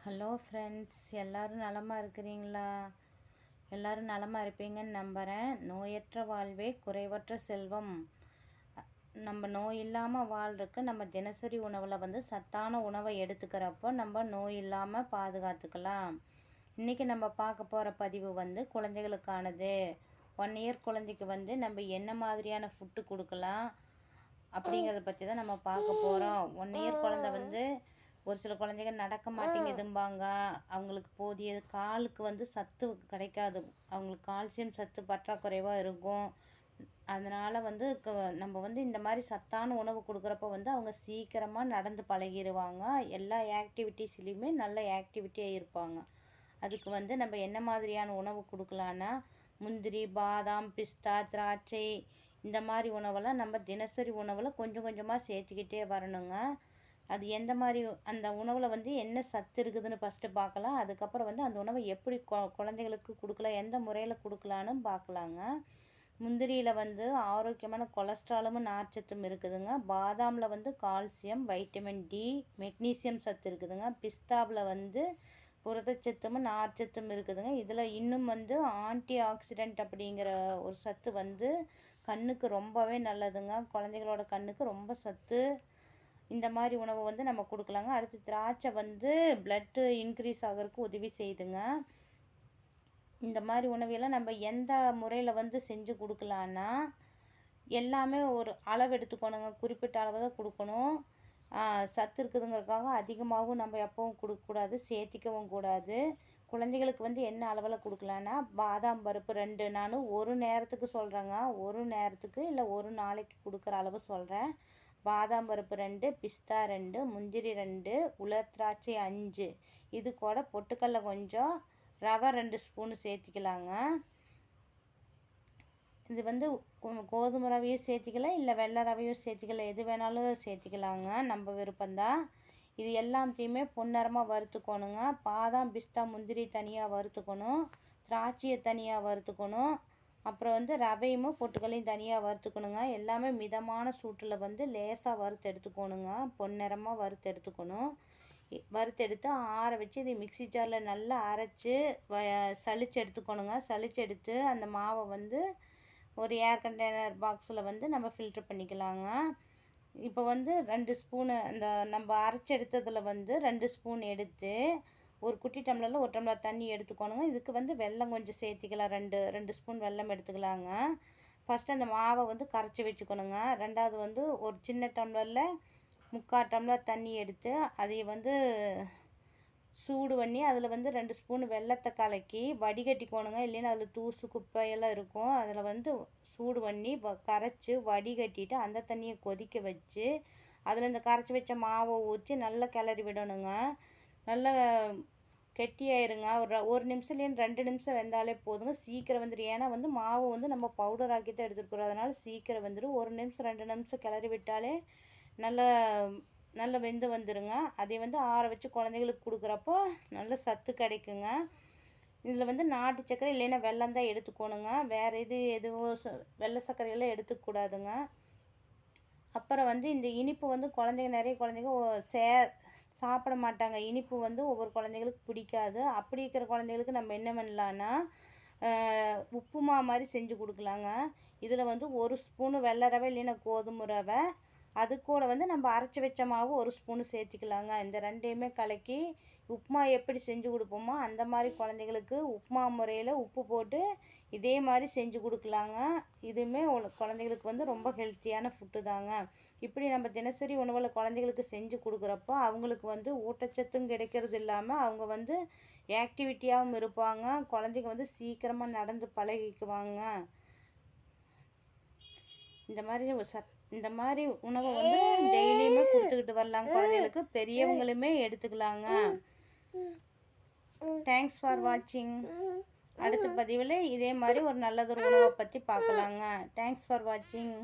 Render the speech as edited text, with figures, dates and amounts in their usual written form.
Hello friends, எல்லோரும் நலமாக இருக்கிறீங்களா? எல்லோரும் நலமாக இருப்பீங்கன்னு நம்புகிறேன். நோயற்ற வாழ்வே குறைவற்ற செல்வம். நம்ம நோய் இல்லாமல் வாழ்றதுக்கு நம்ம தினசரி உணவில் சத்தான உணவை எடுத்துக்கிறப்போ நம்ம நோய் இல்லாமல் பாதுகாத்துக்கலாம். இன்றைக்கி நம்ம பார்க்க போகிற பதிவு குழந்தைகளுக்கானது. 1 இயர் குழந்தைக்கு நம்ம என்ன மாதிரியான ஃபுட்டு கொடுக்கலாம் அப்படிங்கிறத பற்றி தான் நம்ம பார்க்க போகிறோம். 1 இயர் குழந்தை ஒரு சில குழந்தைங்க நடக்க மாட்டேங்குதும்பாங்க. அவங்களுக்கு போதிய காலுக்கு சத்து கிடைக்காது. அவங்களுக்கு கால்சியம் சத்து பற்றாக்குறைவாக இருக்கும். அதனால் நம்ம இந்த மாதிரி சத்தான உணவு கொடுக்குறப்ப அவங்க சீக்கிரமாக நடந்து பழகிடுவாங்க. எல்லா ஆக்டிவிட்டீஸ்லேயுமே நல்ல ஆக்டிவிட்டியாக இருப்பாங்க. அதுக்கு நம்ம என்ன மாதிரியான உணவு கொடுக்கலான்னா, முந்திரி, பாதாம், பிஸ்தா, திராட்சை இந்த மாதிரி உணவெல்லாம் நம்ம தினசரி உணவில் கொஞ்சம் கொஞ்சமாக சேர்த்துக்கிட்டே வரணுங்க. அது எந்த மாதிரி அந்த உணவில் என்ன சத்து இருக்குதுன்னு ஃபஸ்ட்டு பார்க்கலாம். அதுக்கப்புறம் அந்த உணவை எப்படி குழந்தைகளுக்கு கொடுக்கலாம், எந்த முறையில் கொடுக்கலான்னு பார்க்கலாங்க. முந்திரியில் ஆரோக்கியமான கொலஸ்ட்ராலும் நார்ச்சத்தும் இருக்குதுங்க. பாதாமில் கால்சியம், வைட்டமின் டி, மெக்னீசியம் சத்து இருக்குதுங்க. பிஸ்தாவில் புரதச்சத்தும் நார்ச்சத்தும் இருக்குதுங்க. இதில் இன்னும் ஆன்டி ஆக்சிடென்ட் அப்படிங்கிற ஒரு சத்து கண்ணுக்கு ரொம்பவே நல்லதுங்க. குழந்தைகளோட கண்ணுக்கு ரொம்ப சத்து. இந்த மாதிரி உணவை நம்ம கொடுக்கலாங்க. அடுத்து திராட்சை பிளட்டு இன்க்ரீஸ் ஆகிறதுக்கு உதவி செய்யுதுங்க. இந்த மாதிரி உணவையெல்லாம் நம்ம எந்த முறையில் செஞ்சு கொடுக்கலான்னா, எல்லாமே ஒரு அளவு எடுத்துக்கணுங்க. குறிப்பிட்ட அளவு தான் கொடுக்கணும். சத்து இருக்குதுங்கிறதுக்காக அதிகமாகவும் நம்ம எப்பவும் கொடுக்கக்கூடாது, சேர்த்திக்கவும் கூடாது. குழந்தைகளுக்கு என்ன அளவில் கொடுக்கலான்னா, பாதாம் பருப்பு 2, நான் ஒரு நேரத்துக்கு சொல்கிறேங்க. ஒரு நேரத்துக்கு இல்லை ஒரு நாளைக்கு கொடுக்குற அளவு சொல்கிறேன். பாதாம் பருப்பு 2, பிஸ்தா 2, முந்திரி 2, உலர் திராட்சை 5. இது கூட பொட்டுக்கடலை கொஞ்சம், ரவை 2 ஸ்பூனு சேர்த்திக்கலாங்க. இது கோதுமை ரவையும் சேர்த்திக்கலாம், இல்லை வெள்ளை ரவையும் சேர்த்திக்கலாம். எது வேணாலும் சேர்த்திக்கலாங்க, நம்ம விருப்பம்தான். இது எல்லாத்தையுமே பொன்னிறமாக வறுத்துக்கணுங்க. பாதாம், பிஸ்தா, முந்திரி தனியாக வறுத்துக்கணும், திராட்சையை தனியாக வறுத்துக்கணும். அப்புறம் ரவையும் பொட்டுக்களையும் தனியாக வறுத்துக்கணுங்க. எல்லாமே மிதமான சூட்டில் லேசாக வறுத்து எடுத்துக்கணுங்க. பொன்னிறமாக வறுத்து எடுத்துக்கணும். வறுத்தெடுத்து ஆற வச்சு இதை மிக்சி ஜாரில் நல்லா அரைச்சி சளிச்சு எடுத்துக்கணுங்க. சளிச்சு எடுத்து அந்த மாவை ஒரு ஏர் கண்டெய்னர் பாக்ஸில் நம்ம ஃபில்ட்ரு பண்ணிக்கலாங்க. இப்போ 2 ஸ்பூனு அந்த நம்ம அரைச்சி எடுத்ததில் 2 ஸ்பூன் எடுத்து ஒரு குட்டி டம்ளரில் 1 டம்ளர் தண்ணி எடுத்துக்கணுங்க. இதுக்கு வெல்லம் கொஞ்சம் சேர்த்திக்கலாம். 2 ஸ்பூன் வெல்லம் எடுத்துக்கலாங்க. ஃபஸ்ட்டு அந்த மாவை கரைச்சி வச்சுக்கணுங்க. ரெண்டாவது ஒரு சின்ன டம்ளரில் 3/4 டம்ளர் தண்ணி எடுத்து அதை சூடு பண்ணி அதில் 2 ஸ்பூன் வெல்லத்தை கலக்கி வடிகட்டிக்கணுங்க. இல்லைன்னா அதில் தூசு குப்பையெல்லாம் இருக்கும். அதில் சூடு பண்ணி கரைச்சி வடிகட்டிட்டு அந்த தண்ணியை கொதிக்க வச்சு அதில் இந்த கரைச்சி வச்ச மாவை ஊற்றி நல்லா கிளறி விடணுங்க. நல்லா கெட்டியாயிருங்க. ஒரு நிமிஷம்லேருந்து 2 நிமிஷம் வெந்தாலே போதுங்க. சீக்கிரம் வந்துடும். ஏன்னா மாவு நம்ம பவுடர் ஆக்கி தான் எடுத்துகிட்டு போகிறோம். அதனால் சீக்கிரம் வந்துடும். 1 நிமிஷம் 2 நிமிஷம் கிளறி விட்டாலே நல்லா வெந்து வந்துடுங்க. அதை ஆற வச்சு குழந்தைகளுக்கு கொடுக்குறப்போ நல்ல சத்து கிடைக்குங்க. இதில் நாட்டு சர்க்கரை இல்லைன்னா வெல்லம் தான் எடுத்துக்கணுங்க. வேறு எதுவும் வெள்ளை சர்க்கரையெல்லாம் எடுத்துக்கூடாதுங்க. அப்புறம் இந்த இனிப்பு குழந்தைங்க நிறைய குழந்தைங்க சாப்பிட மாட்டாங்க. இனிப்பு ஒவ்வொரு குழந்தைங்களுக்கு பிடிக்காது. அப்படி இருக்கிற குழந்தைங்களுக்கு நம்ம என்ன பண்ணலான்னா, உப்புமா மாதிரி செஞ்சு கொடுக்கலாங்க. இதில் 1 ஸ்பூனு வெள்ளை ரவை இல்லைன்னா கோதுமை ரவை, அது கூட நம்ம அரைச்சி வச்ச மாவு 1 ஸ்பூனு சேர்த்திக்கலாங்க. இந்த ரெண்டையுமே கலக்கி உப்புமா எப்படி செஞ்சு கொடுப்போமோ அந்த மாதிரி குழந்தைங்களுக்கு உப்புமா முறையில் உப்பு போட்டு இதே மாதிரி செஞ்சு கொடுக்கலாங்க. இதுவுமே குழந்தைங்களுக்கு ரொம்ப ஹெல்த்தியான ஃபுட்டு தாங்க. இப்படி நம்ம தினசரி உணவில் குழந்தைகளுக்கு செஞ்சு கொடுக்குறப்போ அவங்களுக்கு ஊட்டச்சத்தும் கிடைக்கிறது இல்லாமல் அவங்க ஆக்டிவிட்டியாகவும் இருப்பாங்க. குழந்தைங்க சீக்கிரமாக நடந்து பழகிக்குவாங்க. இந்த மாதிரி உணவை டெய்லியுமே கொடுத்துக்கிட்டு வரலாம் குழந்தைகளுக்கு. பெரியவங்களுமே எடுத்துக்கலாங்க. தேங்க்ஸ் ஃபார் வாட்சிங். அடுத்த பதிவில் இதே மாதிரி ஒரு நல்லதொரு உணவை பற்றி பார்க்கலாங்க. தேங்க்ஸ் ஃபார் வாட்சிங்.